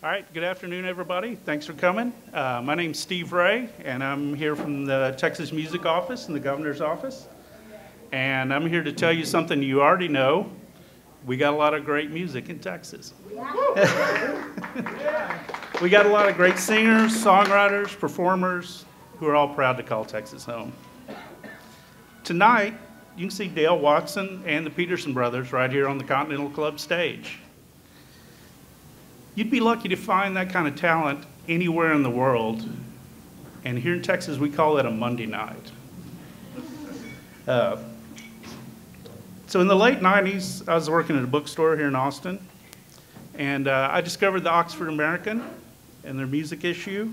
All right, good afternoon, everybody. Thanks for coming. My name's Steve Ray, and I'm here from the Texas Music Office in the Governor's Office. And I'm here to tell you something you already know. We got a lot of great music in Texas. We got a lot of great singers, songwriters, performers who are all proud to call Texas home. Tonight, you can see Dale Watson and the Peterson brothers right here on the Continental Club stage. You'd be lucky to find that kind of talent anywhere in the world, and here in Texas we call it a Monday night. So in the late 90s, I was working at a bookstore here in Austin, and I discovered the Oxford American and their music issue,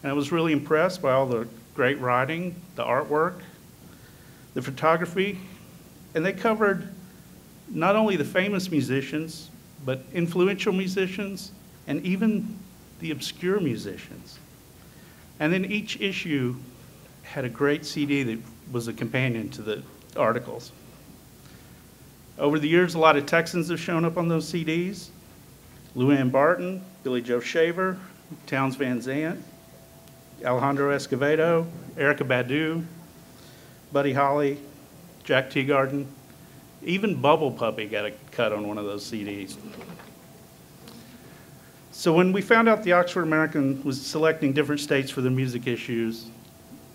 and I was really impressed by all the great writing, the artwork, the photography, and they covered not only the famous musicians, but influential musicians, and even the obscure musicians. And then each issue had a great CD that was a companion to the articles. Over the years, a lot of Texans have shown up on those CDs. Luann Barton, Billy Joe Shaver, Townes Van Zandt, Alejandro Escovedo, Erykah Badu, Buddy Holly, Jack Teagarden. Even Bubble Puppy got a cut on one of those CDs. So when we found out the Oxford American was selecting different states for their music issues,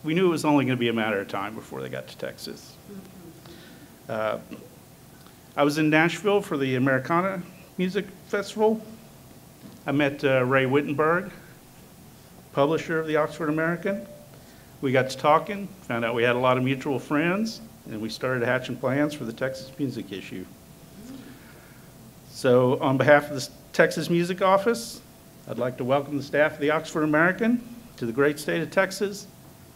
we knew it was only going to be a matter of time before they got to Texas. I was in Nashville for the Americana Music Festival. I met Ray Wittenberg, publisher of the Oxford American. We got to talking, found out we had a lot of mutual friends, and we started hatching plans for the Texas Music issue. So on behalf of the Texas Music Office, I'd like to welcome the staff of the Oxford American to the great state of Texas,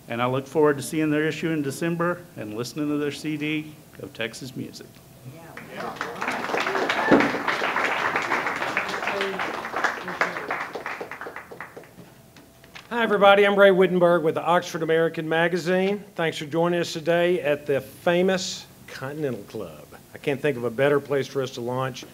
and I look forward to seeing their issue in December and listening to their CD of Texas music. Hi, everybody. I'm Ray Wittenberg with the Oxford American magazine. Thanks for joining us today at the famous Continental Club. I can't think of a better place for us to launch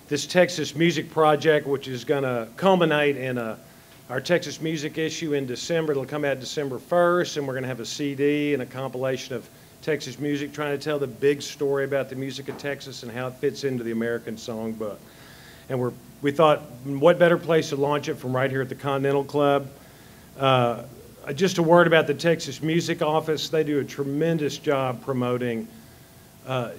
this Texas music project, which is going to culminate in our Texas music issue in December. It'll come out December 1st, and we're going to have a CD and a compilation of Texas music, trying to tell the big story about the music of Texas and how it fits into the American songbook. And we thought, what better place to launch it from right here at the Continental Club? Just a word about the Texas Music Office. They do a tremendous job promoting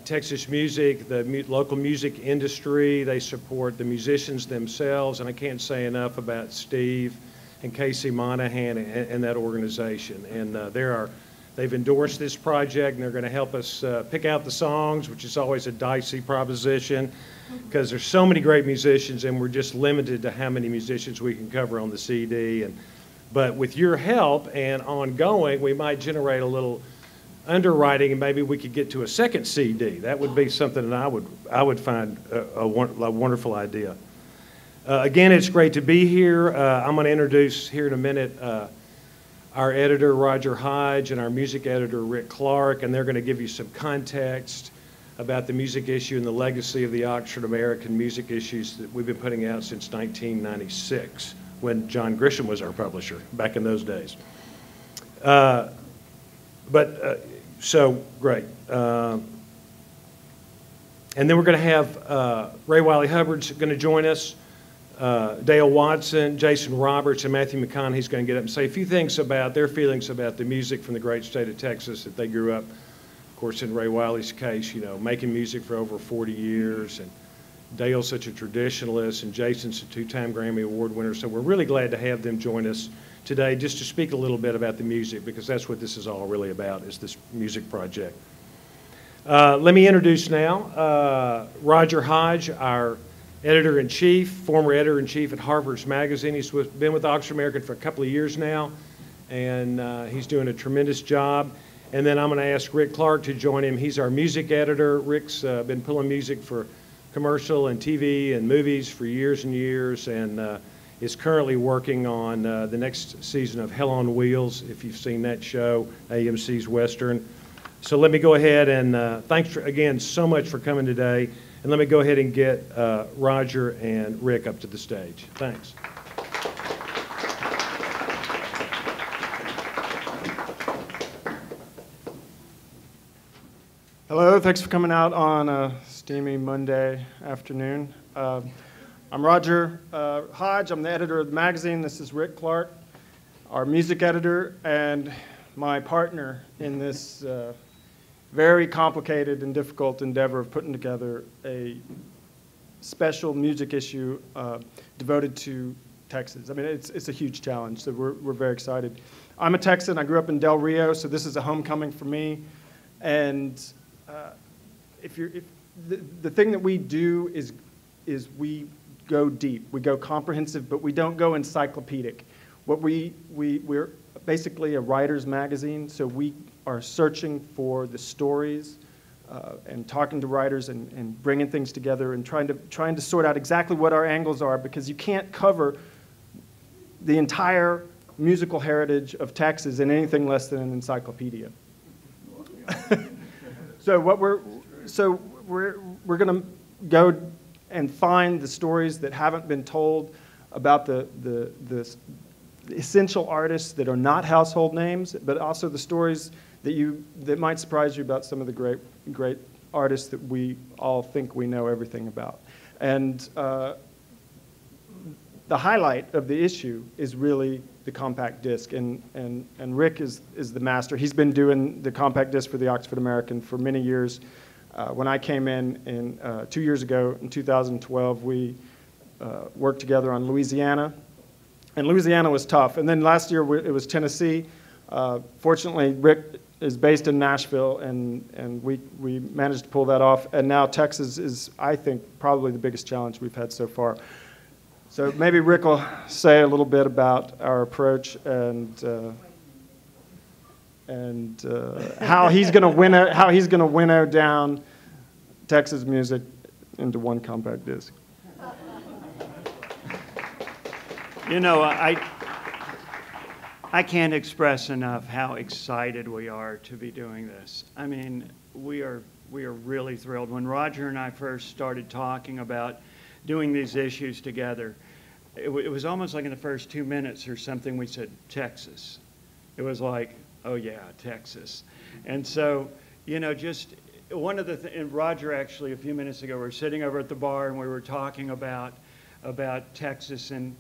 Texas music, the local music industry. They support the musicians themselves, and I can't say enough about Steve and Casey Monahan and that organization. And they've endorsed this project, and they're going to help us pick out the songs, which is always a dicey proposition because there's so many great musicians, and we're just limited to how many musicians we can cover on the CD. But with your help and ongoing, we might generate a little underwriting, and maybe we could get to a second CD. That would be something that I would find a wonderful idea. Again, it's great to be here. I'm going to introduce here in a minute our editor, Roger Hodge, and our music editor, Rick Clark, and they're going to give you some context about the music issue and the legacy of the Oxford American music issues that we've been putting out since 1996, when John Grisham was our publisher back in those days. So great. And then we're going to have Ray Wylie Hubbard's going to join us, Dale Watson, Jason Roberts, and Matthew McConaughey's going to get up and say a few things about their feelings about the music from the great state of Texas that they grew up, of course, in Ray Wylie's case, you know, making music for over 40 years, and Dale's such a traditionalist, and Jason's a two-time Grammy Award winner, so we're really glad to have them join us today just to speak a little bit about the music, because that's what this is all really about, is this music project. Let me introduce now Roger Hodge, our editor-in-chief, former editor-in-chief at Harper's Magazine. He's been with Oxford American for a couple of years now, and he's doing a tremendous job. And then I'm going to ask Rick Clark to join him. He's our music editor. Rick's been pulling music for commercial and TV and movies for years and years, and is currently working on the next season of Hell on Wheels, if you've seen that show, AMC's Western. So let me go ahead and thanks again so much for coming today. And let me go ahead and get Roger and Rick up to the stage. Thanks. Hello, thanks for coming out on a steamy Monday afternoon. I'm Roger Hodge. I'm the editor of the magazine. This is Rick Clark, our music editor, and my partner in this very complicated and difficult endeavor of putting together a special music issue devoted to Texas. I mean, it's a huge challenge, so we're very excited. I'm a Texan. I grew up in Del Rio, so this is a homecoming for me. And the thing that we do is we go deep, we go comprehensive, but we don't go encyclopedic. We're basically a writer's magazine, so we are searching for the stories and talking to writers and bringing things together and trying to sort out exactly what our angles are, because you can't cover the entire musical heritage of Texas in anything less than an encyclopedia. So we're going to go and find the stories that haven't been told about the essential artists that are not household names, but also the stories that might surprise you about some of the great artists that we all think we know everything about. And the highlight of the issue is really the compact disc, and Rick is the master. He's been doing the compact disc for the Oxford American for many years. When I came in 2 years ago, in 2012, we worked together on Louisiana, and Louisiana was tough. And then last year it was Tennessee. Fortunately, Rick is based in Nashville, and we managed to pull that off. And now Texas is, I think, probably the biggest challenge we've had so far. So maybe Rick will say a little bit about our approach and how he's going to winnow down Texas music into one compact disc. You know, I can't express enough how excited we are to be doing this. I mean, we are really thrilled. When Roger and I first started talking about doing these issues together, it was almost like in the first 2 minutes or something we said, Texas. It was like, oh yeah, Texas. And so, you know, just one of the and Roger actually a few minutes ago, we were sitting over at the bar and we were talking about Texas, and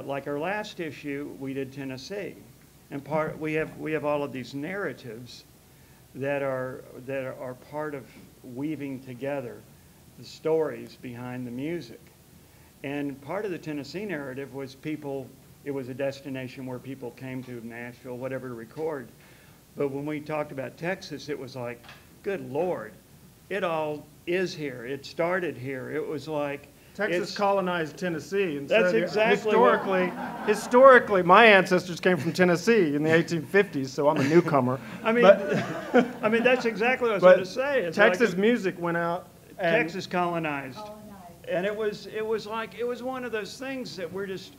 like our last issue, we did Tennessee. And we have all of these narratives that are part of weaving together the stories behind the music. And part of the Tennessee narrative was it was a destination where people came to, Nashville, whatever, to record. But when we talked about Texas, it was like, good Lord, it all is here. It started here. It was like, Texas colonized Tennessee. And that's so exactly historically, my ancestors came from Tennessee in the 1850s, so I'm a newcomer. I mean, I mean that's exactly what I was going to say. It's Texas like music went out. And Texas colonized. And it was one of those things that we're just,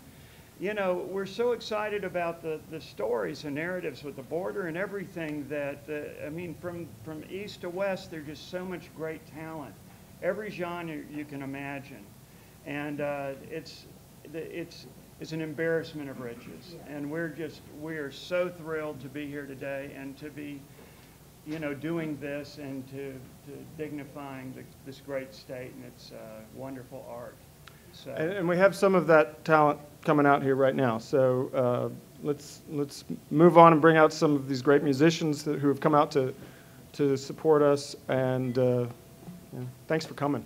you know, we're so excited about the stories and narratives with the border and everything that, I mean, from east to west, there's just so much great talent. Every genre you can imagine. And it's an embarrassment of riches. And we are so thrilled to be here today and to be, you know, doing this and to dignifying this great state and its wonderful art. So. And we have some of that talent coming out here right now. So let's move on and bring out some of these great musicians who have come out to support us. And thanks for coming.